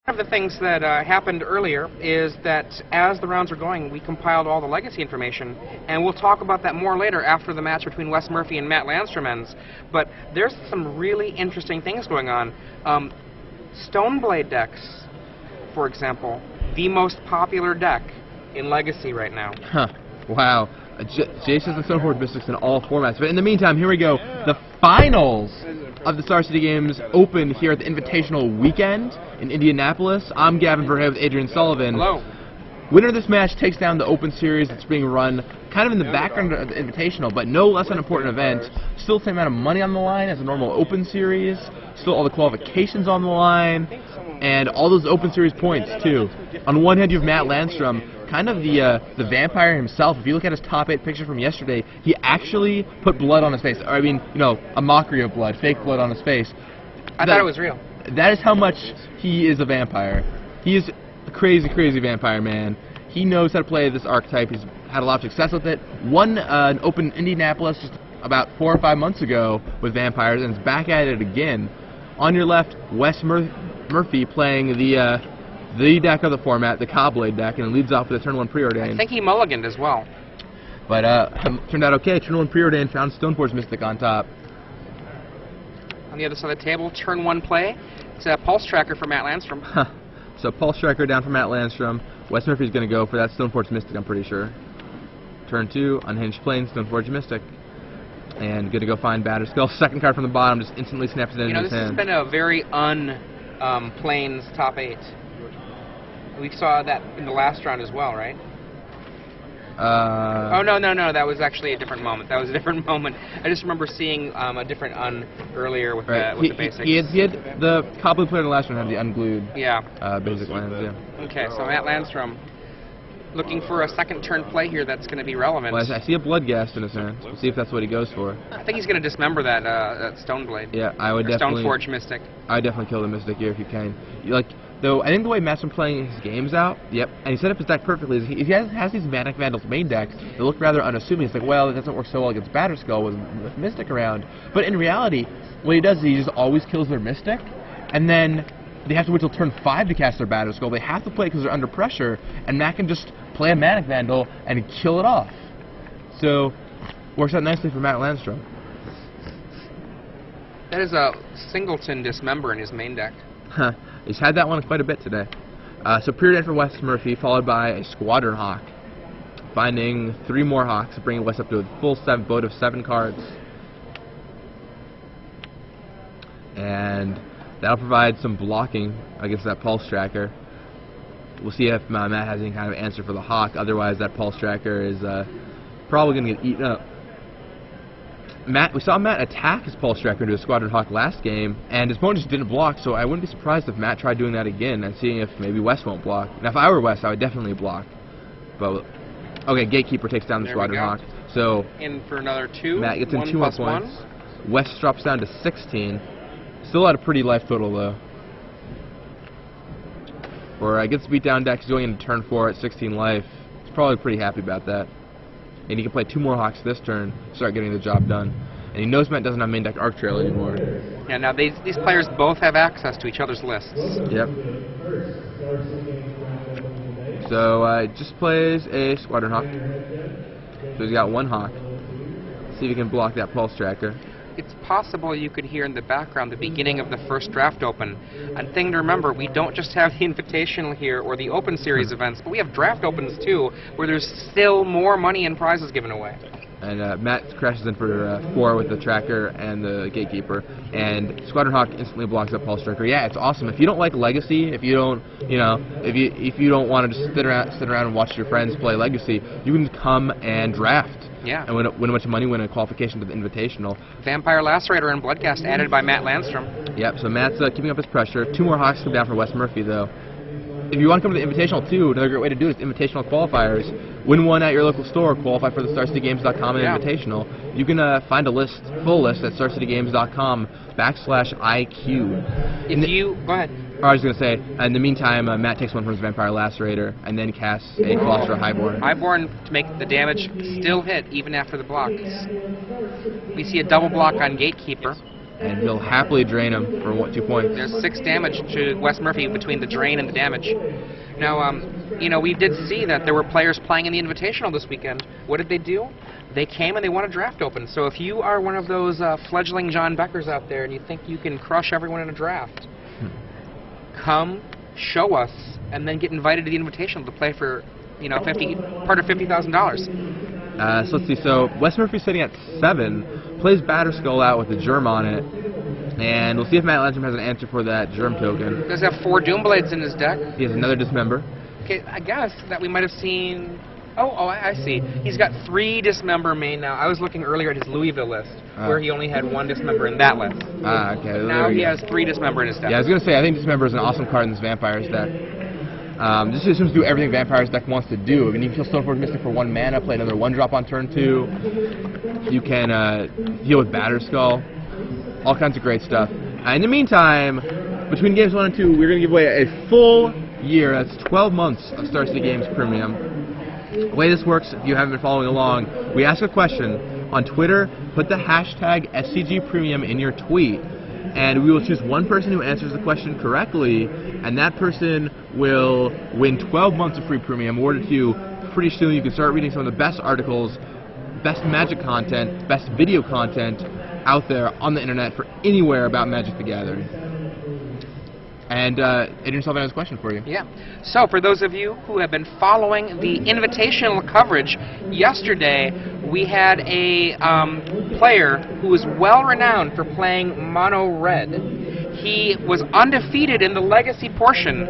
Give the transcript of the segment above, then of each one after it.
One of the things that happened earlier is that as the rounds were going, we compiled all the legacy information, and we'll talk about that more later after the match between Wes Murphy and Matt Landstrom ends. But there's some really interesting things going on. Stoneblade decks, for example, the most popular deck in Legacy right now. Huh. Wow. Jason and Stoneforge Mystics in all formats. But in the meantime, here we go. The finals of the Star City Games Open here at the Invitational Weekend in Indianapolis. I'm Gavin Verhey with Adrian Sullivan. Hello. Winner of this match takes down the Open Series that's being run kind of in the background of the Invitational, but no less an important event. Still the same amount of money on the line as a normal Open Series. Still all the qualifications on the line. And all those Open Series points, too. On one hand, you have Matt Landstrom, kind of the vampire himself. If you look at his top 8 picture from yesterday, he actually put blood on his face. Or, I mean, you know, a mockery of blood, fake blood on his face. I thought it was real. That is how much he is a vampire. He is a crazy, crazy vampire, man. He knows how to play this archetype. He's had a lot of success with it. Won an Open in Indianapolis just about 4 or 5 months ago with vampires, and is back at it again. On your left, Wes Murphy playing the deck of the format, the Cobblade deck, and it leads off with a turn 1 preordained. I think he mulliganed as well. But turned out okay. Turn 1 preordained, found Stoneforge Mystic on top. On the other side of the table, turn 1 play. It's a Pulse Tracker for Matt Landstrom. So Pulse Tracker down for Matt Landstrom. Wes Murphy's going to go for that Stoneforge Mystic, I'm pretty sure. Turn 2, Unhinged Plane, Stoneforge Mystic. And going to go find Batterskull. Second card from the bottom, just instantly snaps it into his hand. This has been a very Plains top 8. We saw that in the last round as well, right? Oh, no, that was actually a different moment. That was a different moment. I just remember seeing a different earlier with, with the basics. He had the Cobblade player in the last round had the unglued basic lands, yeah. Okay, so Matt Landstrom looking for a second turn play here that's going to be relevant. Well, I see a Bloodghast in his hand. We'll see if that's what he goes for. I think he's going to dismember that Stoneblade. Yeah, I would definitely... Stoneforge Mystic. I would definitely kill the Mystic here if you can. Though, I think the way Matt's been playing his games out, and he set up his deck perfectly, is he has these Manic Vandals main decks that look rather unassuming. It's like, well, it doesn't work so well against Batterskull with Mystic around. But in reality, what he does is he just always kills their Mystic, and then they have to wait till turn 5 to cast their Batterskull. They have to play because they're under pressure, and Matt can just play a Manic Vandal and kill it off. So, works out nicely for Matt Landstrom. That is a Singleton Dismember in his main deck. Huh. He's had that one quite a bit today. So preordained for Wes Murphy, followed by a Squadron Hawk. Finding 3 more Hawks, bringing Wes up to a full boat of 7 cards. And that'll provide some blocking against that Pulse Tracker. We'll see if Matt has any kind of answer for the Hawk. Otherwise, that Pulse Tracker is probably going to get eaten up. We saw Matt attack his Pulse Tracker into a Squadron Hawk last game, and his opponent just didn't block, so I wouldn't be surprised if Matt tried doing that again and seeing if maybe Wes won't block. Now, if I were Wes, I would definitely block. But, okay, Gatekeeper takes down the Squadron Hawk. So, in for another 2. Matt gets in 2 more points. Wes drops down to 16. Still at a pretty life total, though. Or gets beat down deck, he's going into turn 4 at 16 life. He's probably pretty happy about that. And he can play 2 more Hawks this turn, start getting the job done. And he knows Matt doesn't have main deck Arc Trail anymore. Yeah, now these players both have access to each other's lists. Yep. So just plays a Squadron Hawk. So he's got 1 Hawk. See if he can block that Pulse Tracker. It's possible you could hear in the background the beginning of the first draft open. And thing to remember, we don't just have the Invitational here or the Open Series events, but we have draft opens too, where there's still more money and prizes given away. And Matt crashes in for 4 with the Tracker and the Gatekeeper, and Squadron Hawk instantly blocks up Pulse Tracker. Yeah, it's awesome. If you don't like Legacy, if you don't, if you don't want to just sit around and watch your friends play Legacy, you can come and draft. Yeah. And win a bunch of money, win a qualification to the Invitational. Vampire Lacerator and Bloodghast added by Matt Landstrom. Yep, so Matt's keeping up his pressure. 2 more Hawks come down for Wes Murphy, though. If you want to come to the Invitational, too, another great way to do it is Invitational qualifiers. Win one at your local store, qualify for the StarCityGames.com and Invitational. You can find a full list at StarCityGames.com/IQ. Go ahead. I was going to say, in the meantime, Matt takes one from his Vampire Lacerator and then casts a Philosopher Highborn. Highborn to make the damage still hit even after the block. We see a double block on Gatekeeper. and he'll happily drain him for 2 points. There's 6 damage to Wes Murphy between the drain and the damage. Now, you know, we did see that there were players playing in the Invitational this weekend. What did they do? They came and they won a draft open. So if you are one of those fledgling John Beckers out there and you think you can crush everyone in a draft, come, show us, and then get invited to the Invitational to play for, you know, part of $50,000. So let's see. So Wes Murphy's sitting at 7, plays Batterskull out with a Germ on it, and we'll see if Matt Landstrom has an answer for that Germ token. Does he have 4 Doomblades in his deck? He has another Dismember. Okay, I guess that we might have seen... Oh, I see. He's got 3 Dismember main now. I was looking earlier at his Louisville list, where he only had 1 Dismember in that list. Okay. Now he has 3 Dismember in his deck. Yeah, I was going to say, I think Dismember is an awesome card in this Vampires deck. This just seems to do everything Vampires deck wants to do. I mean, you can kill Stoneforge Mystic for 1 mana, play another 1-drop on turn 2. You can deal with Batterskull. All kinds of great stuff. In the meantime, between games 1 and 2, we're going to give away a full year. That's 12 months of Star City Games Premium. The way this works, if you haven't been following along, we ask a question on Twitter, put the hashtag SCG Premium in your tweet, and we will choose one person who answers the question correctly, and that person will win 12 months of free premium awarded to you pretty soon. You can start reading some of the best articles, best Magic content, best video content out there on the internet for anywhere about Magic the Gathering. And Adrian Sullivan has a question for you. Yeah. So for those of you who have been following the invitational coverage, yesterday we had a player who was well-renowned for playing mono red. He was undefeated in the legacy portion,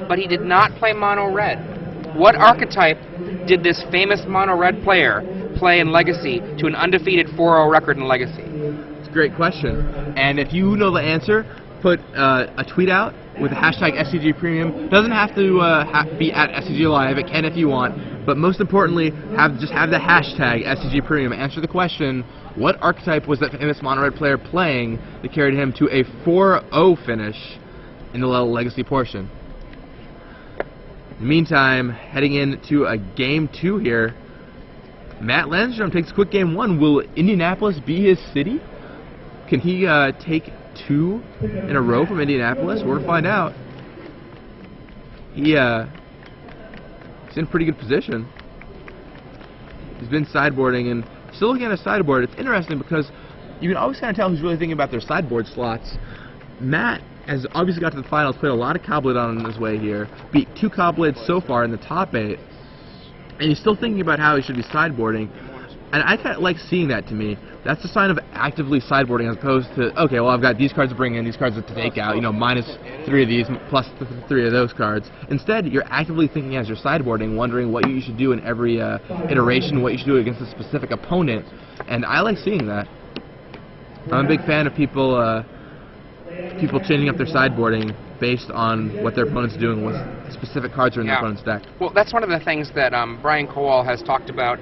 but he did not play mono red. What archetype did this famous mono red player play in legacy to an undefeated 4-0 record in legacy? It's a great question. And if you know the answer, put a tweet out with the hashtag SCG Premium. Doesn't have to be at SCG Live. It can if you want. But most importantly, just have the hashtag SCG Premium. Answer the question, what archetype was that famous mono red player playing that carried him to a 4-0 finish in the legacy portion? In the meantime, heading into a game 2 here, Matt Landstrom takes quick game 1. Will Indianapolis be his city? Can he take 2 in a row from Indianapolis? We're gonna find out. He's in pretty good position. He's been sideboarding and still looking at a sideboard. It's interesting because you can always kind of tell who's really thinking about their sideboard slots. Matt has obviously got to the finals, played a lot of Cobblade on his way here, beat 2 Cobblades so far in the top 8, and he's still thinking about how he should be sideboarding. And I kind of like seeing that. To me, that's a sign of actively sideboarding as opposed to, okay, well, I've got these cards to bring in, these cards to take out, you know, minus 3 of these, plus 3 of those cards. Instead, you're actively thinking as you're sideboarding, wondering what you should do in every iteration, what you should do against a specific opponent, and I like seeing that. I'm a big fan of people changing up their sideboarding based on what their opponent's doing with specific cards are in their opponent's deck. Well, that's one of the things that Brian Kowal has talked about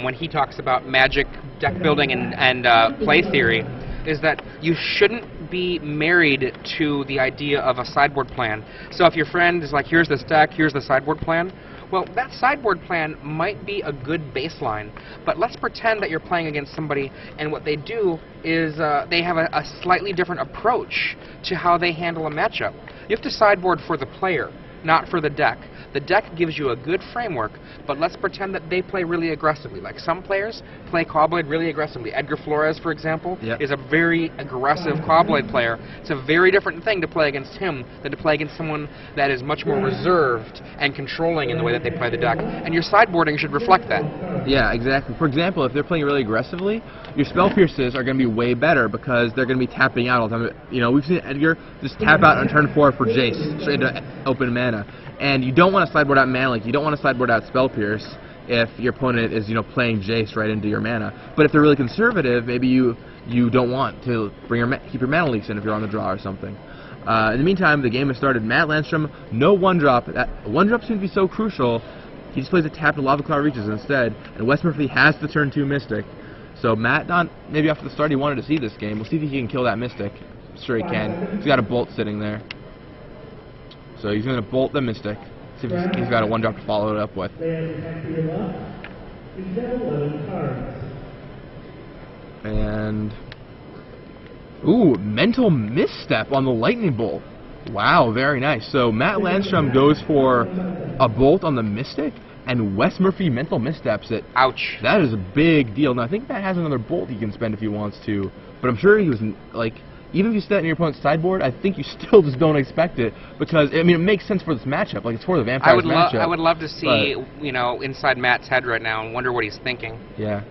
when he talks about Magic deck building and play theory, is that you shouldn't be married to the idea of a sideboard plan. So if your friend is like, here's this deck, here's the sideboard plan, well, that sideboard plan might be a good baseline, but let's pretend that you're playing against somebody and what they do is they have a slightly different approach to how they handle a matchup. You have to sideboard for the player, not for the deck. The deck gives you a good framework, but let's pretend that they play really aggressively. Like some players play Cobblade really aggressively. Edgar Flores, for example, is a very aggressive Cobblade player. It's a very different thing to play against him than to play against someone that is much more reserved and controlling in the way that they play the deck. And your sideboarding should reflect that. Yeah, exactly. For example, if they're playing really aggressively, your Spell Pierces are going to be way better because they're going to be tapping out all the time. You know, we've seen Edgar just tap out on turn 4 for Jace, straight to open mana. And you don't want to sideboard out Mana Link, you don't want to sideboard out Spell Pierce if your opponent is, you know, playing Jace right into your mana. But if they're really conservative, maybe you don't want to keep your Mana Leaks in if you're on the draw or something. In the meantime, the game has started. Matt Landstrom, no 1-drop. That 1-drop seems to be so crucial. He just plays a tap to Lava Cloud Reaches instead, and Wes Murphy has the turn 2 Mystic. So Matt, maybe after the start he wanted to see this game. We'll see if he can kill that Mystic. I'm sure he can. He's got a Bolt sitting there. So he's going to bolt the Mystic. See if he's got a 1-drop to follow it up with. And Ooh, mental misstep on the lightning bolt. Wow, very nice. So Matt Landstrom goes for a bolt on the Mystic, and Wes Murphy mental missteps it. Ouch. That is a big deal. Now, I think Matt has another bolt he can spend if he wants to, but I'm sure he was, like, even if you set in your opponent's sideboard, I think you still just don't expect it, because, I mean, it makes sense for this matchup. Like, it's for the Vampires matchup. I would love to see, you know, inside Matt's head right now and wonder what he's thinking. Yeah.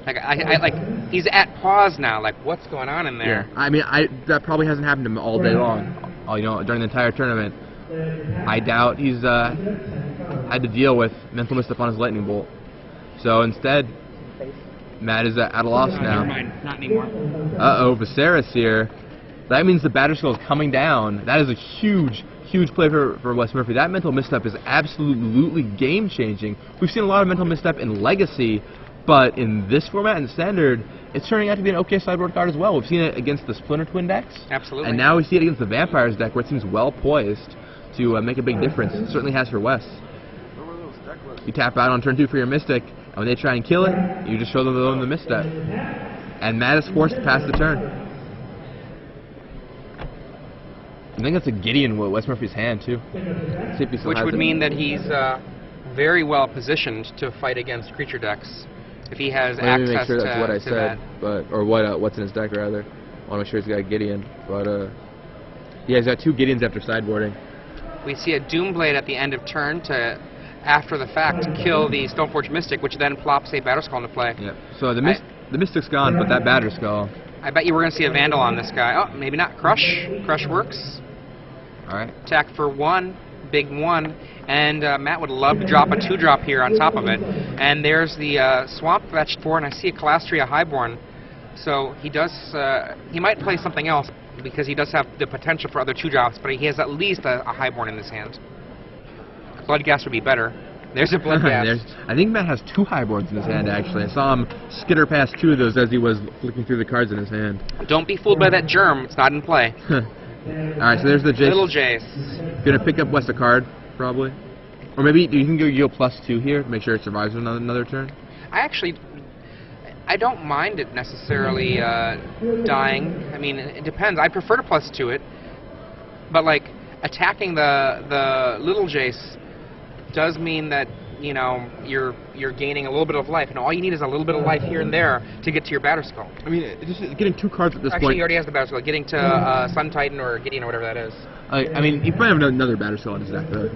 Like, he's at pause now. Like, what's going on in there? Yeah. I mean, that probably hasn't happened to him all day long. You know, during the entire tournament. I doubt he's had to deal with mental misstep on his lightning bolt. So instead, Matt is at a loss now. Never mind, not anymore. Uh-oh, Viserys here. That means the Batterskull is coming down. That is a huge play for Wes Murphy. That mental misstep is absolutely game-changing. We've seen a lot of mental misstep in Legacy, but in this format, in Standard, it's turning out to be an okay sideboard card as well. We've seen it against the Splinter Twin decks. Absolutely. And now we see it against the Vampires deck, where it seems well poised to make a big difference. It certainly has for Wes. You tap out on turn 2 for your Mystic, and when they try and kill it, you just show them the misstep. And Matt is forced to pass the turn. I think that's a Gideon with Wes Murphy's hand, too. See if he still Which has would it. mean that he's very well positioned to fight against creature decks. If he has Let me access make sure that's what I to said, that. or what's in his deck rather. I want to make sure he's got Gideon, but yeah, he's got 2 Gideons after sideboarding. We see a Doomblade at the end of turn to, after the fact, kill the Stoneforge Mystic, which then plops a Batterskull into play. Yep. So the Mystic's gone, but that Batterskull. I bet you we're going to see a Vandal on this guy. Oh, maybe not. Crush. Crush works. All right. Attack for 1. Big 1. And Matt would love to drop a 2-drop here on top of it. And there's the Swamp Fetch 4, and I see a Calastria Highborn. So he does, he might play something else, because he does have the potential for other 2-drops, but he has at least a Highborn in his hand. Bloodghast would be better. There's a Bloodghast. I think Matt has 2 Highborns in his hand, actually. I saw him skitter past 2 of those as he was flicking through the cards in his hand. Don't be fooled by that germ. It's not in play. Alright, so there's the Jace. Little Jace. Gonna pick up West a card, probably. Or maybe you can go +2 here, make sure it survives another turn. I don't mind it necessarily dying. I mean, it depends. I prefer to +2 it. But, like, attacking the Little Jace does mean that, you know, you're gaining a little bit of life, and all you need is a little bit of life here and there to get to your Batterskull. I mean, just getting 2 cards at this Actually, point. he already has the Batterskull. Getting to Sun Titan or Gideon or whatever that is. I mean, he probably have another Batterskull in his deck, though.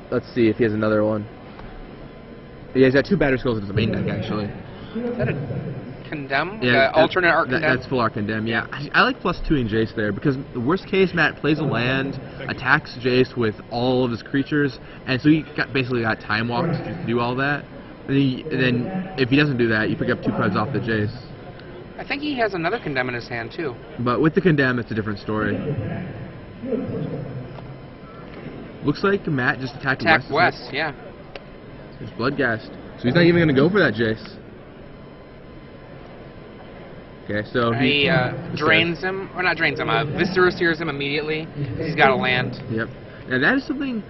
Let's see if he has another one. Yeah, he's got 2 Batterskulls in his main deck, actually. Is that a Condemn? Yeah, alternate Art Condemn? That's full Art Condemn, yeah. I like +2ing Jace there, because the worst case, Matt plays a land, attacks Jace with all of his creatures, and so he basically got Time Walk to do all that. And then, if he doesn't do that, you pick up 2 cards off the Jace. I think he has another Condemn in his hand, too. But with the Condemn, it's a different story. Looks like Matt just attacked West, yeah. There's Bloodghast. So he's not even going to go for that Jace. Okay, so he drains him, or not drains him, Viscera Sears him immediately, because he's got a land. Yep. Now that is something,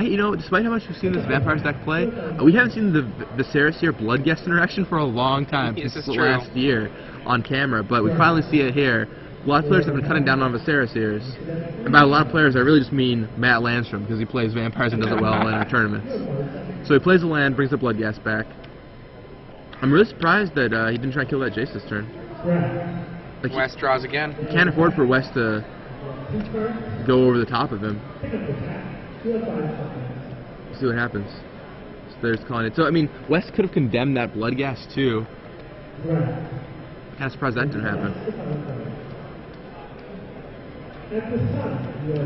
you know, despite how much we've seen this Vampires deck play, we haven't seen the Viscera Sear Bloodghast interaction for a long time, since last year on camera, but we finally see it here. A lot of players have been cutting down on Viscera Sears. And by a lot of players, I really just mean Matt Landstrom, because he plays Vampires and does it well in our tournaments. So he plays the land, brings the Bloodghast back. I'm really surprised that he didn't try and kill that Jace this turn. Like, West draws again. You can't afford for West to go over the top of him. See what happens. So there's calling it. So, I mean, West could have condemned that Bloodghast too. Kind of surprised that didn't happen.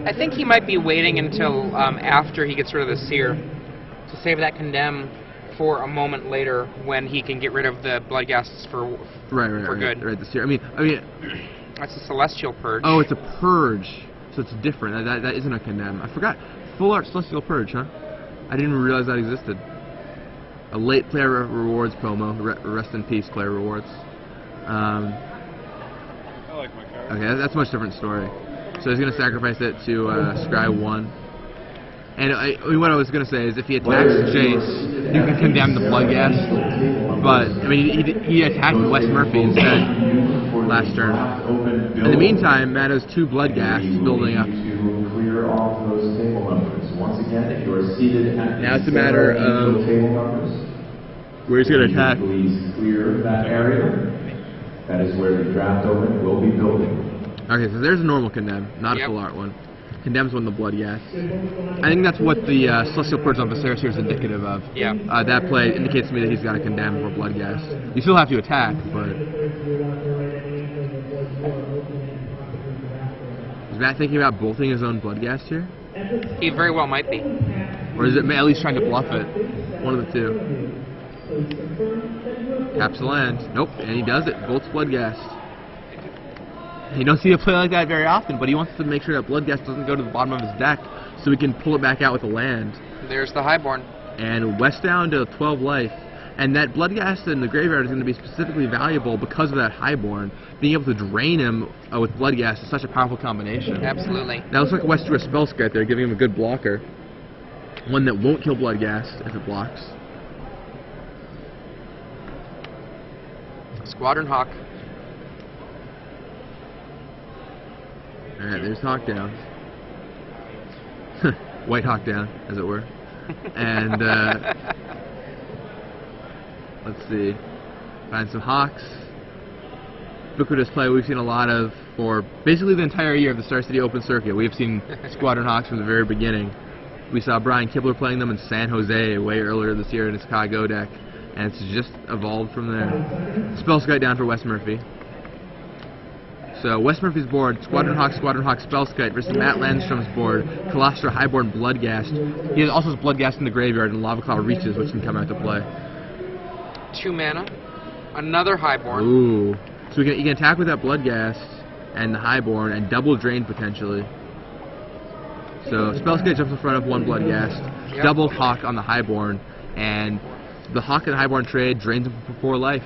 I think he might be waiting until after he gets rid of the Seer to save that Condemn for a moment later when he can get rid of the Bloodghasts for good. Right, the Seer. I mean, that's a Celestial Purge. Oh, it's a Purge, so it's different. That isn't a Condemn. I forgot. Full Art Celestial Purge, huh? I didn't even realize that existed. A late player rewards promo. Rest in peace, player rewards. I like my card. Okay, that's a much different story. So he's going to sacrifice it to scry 1. And what I was going to say is if he attacks Jace, you can condemn the Bloodghast. But, I mean, he attacked Wes Murphy instead. last turn. In the meantime, Matt has 2 blood gas building up. Clear off those table numbers. Once again, if you are seated at Now it's a matter of table numbers, where he's going to attack. please clear that area. That is where the draft open will be building. Okay, so there's a normal condemn, not a full art one. Condemns one the blood gas. I think that's what the Celestial Purge on Viserys here is indicative of. Yeah. That play indicates to me that he's got to condemn for blood gas. You still have to attack, but... Is Matt thinking about bolting his own blood gas here? He very well might be. Or is it at least trying to bluff it? One of the two. Taps the land. Nope, and he does it. Bolts blood gas. You don't see a play like that very often, but he wants to make sure that blood gas doesn't go to the bottom of his deck so he can pull it back out with a land. There's the Highborn. And West down to 12 life. And that blood gas in the graveyard is going to be specifically valuable because of that Highborn. Being able to drain him with blood gas is such a powerful combination. Absolutely. Now it looks like West drew a spell skite there, giving him a good blocker. One that won't kill blood gas if it blocks. Squadron Hawk. Alright, there's Hawk down. White Hawk down, as it were. And, let's see. Find some Hawks. Ubiquitous play we've seen a lot of for basically the entire year of the Star City Open Circuit. We've seen Squadron Hawks from the very beginning. We saw Brian Kibler playing them in San Jose way earlier this year in his Chicago deck, and it's just evolved from there. Spellskite down for Wes Murphy. So Wes Murphy's board, Squadron Hawk, Spellskite versus Matt Landstrom's board, Colostra, Highborn, Bloodghast. He has also has Bloodghast in the graveyard and Lava Claw Reaches, which can come out to play. 2 mana. Another Highborn. Ooh. So he can attack with that Bloodghast and the Highborn and double drain potentially. So Spellskite jumps in front of 1 Bloodghast, double Hawk on the Highborn, and the Hawk and Highborn trade drains him for 4 life.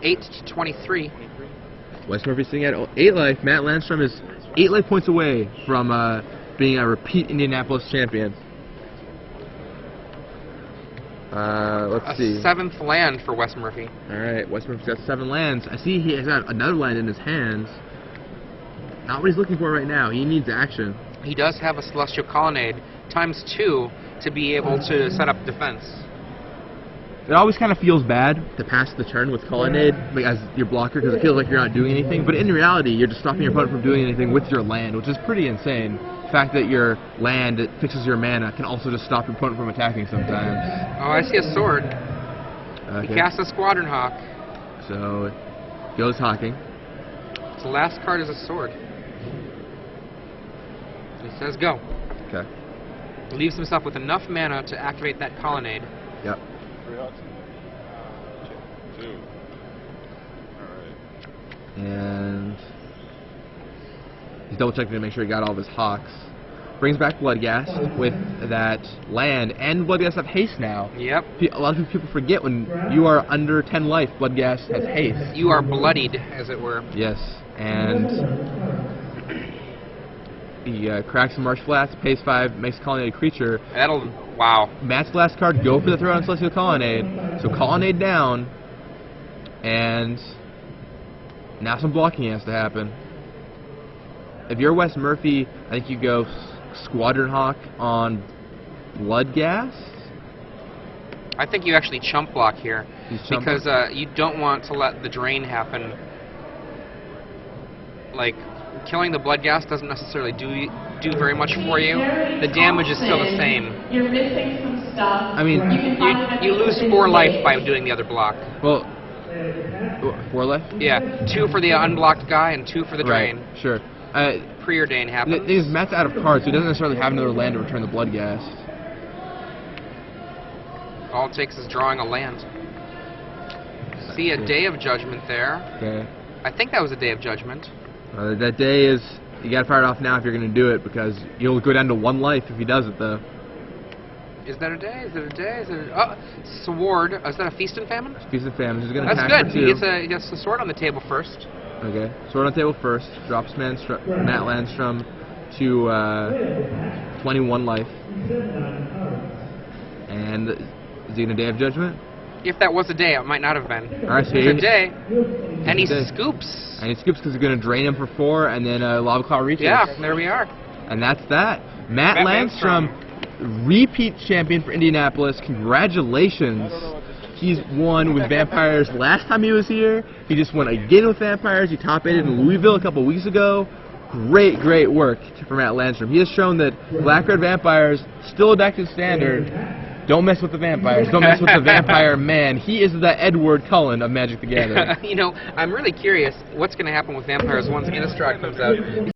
8 to 23. Wes Murphy sitting at 8 life. Matt Landstrom is 8 life points away from being a repeat Indianapolis champion. Let's see. A 7th land for Wes Murphy. Alright, Wes Murphy's got 7 lands. I see he has got another land in his hands. Not what he's looking for right now. He needs action. He does have a Celestial Colonnade times 2 to be able to set up defense. It always kind of feels bad to pass the turn with Colonnade as your blocker because it feels like you're not doing anything, but in reality you're just stopping your opponent from doing anything with your land, which is pretty insane. The fact that your land that fixes your mana can also just stop your opponent from attacking sometimes. Oh, I see a sword. Okay. He casts a Squadron Hawk. So, goes hawking. The last card is a sword. He says go. Okay. Leaves himself with enough mana to activate that Colonnade. Yep. 3 Hawks? 2. Alright. And he's double checking to make sure he got all of his Hawks. Brings back Bloodghast with that land, and Bloodghast have haste now. Yep. A lot of people forget when you are under 10 life, Bloodghast has haste. You are bloodied, as it were. Yes, and he cracks some Marsh Flats, pays 5, makes a Colonnade creature. That'll... wow. Matt's last card, go for the throw on Celestial Colonnade. So Colonnade down, and now some blocking has to happen. If you're Wes Murphy, I think you go Squadron Hawk on Bloodghast. I think you actually chump block here. Because you don't want to let the drain happen. Like, killing the Bloodghast doesn't necessarily do very much for you. The damage is still the same. You're missing some stuff. I mean, you lose 4 life by doing the other block. Well, 4 life? Yeah, 2 for the unblocked guy and 2 for the drain. Right, sure. Preordain happens. The thing is, Matt's out of cards, so he doesn't necessarily have another land to return the Bloodghast. All it takes is drawing a land. See a Day of Judgment there. Okay. I think that was a Day of Judgment. That day is, you gotta fire it off now if you're gonna do it, because you'll go down to 1 life if he does it, though. Is that a day? Is it a day? Is it a... Oh, Sword. Is that a Feast and Famine? Feast and Famine. He's gonna That's attack good. for 2. He gets the sword on the table first. Okay. Sword on the table first. Drops Matt Landstrom to 21 life. And is he gonna Day of Judgment? If that was a day, it might not have been. Alright, so it's a day. And he He did. scoops. And he scoops because he's going to drain him for 4, and then Lava Claw reaches. Yeah, there we are. And that's that. Matt Matt Landstrom, repeat champion for Indianapolis. Congratulations. He's won with Vampires last time he was here. He just won again with Vampires. He top-8'd in Louisville a couple weeks ago. Great, great work for Matt Landstrom. He has shown that Black-Red Vampires, still a deck to standard. Don't mess with the Vampires. Don't mess with the Vampire Man. He is the Edward Cullen of Magic the Gathering. You know, I'm really curious what's going to happen with Vampires once Innistrad comes out.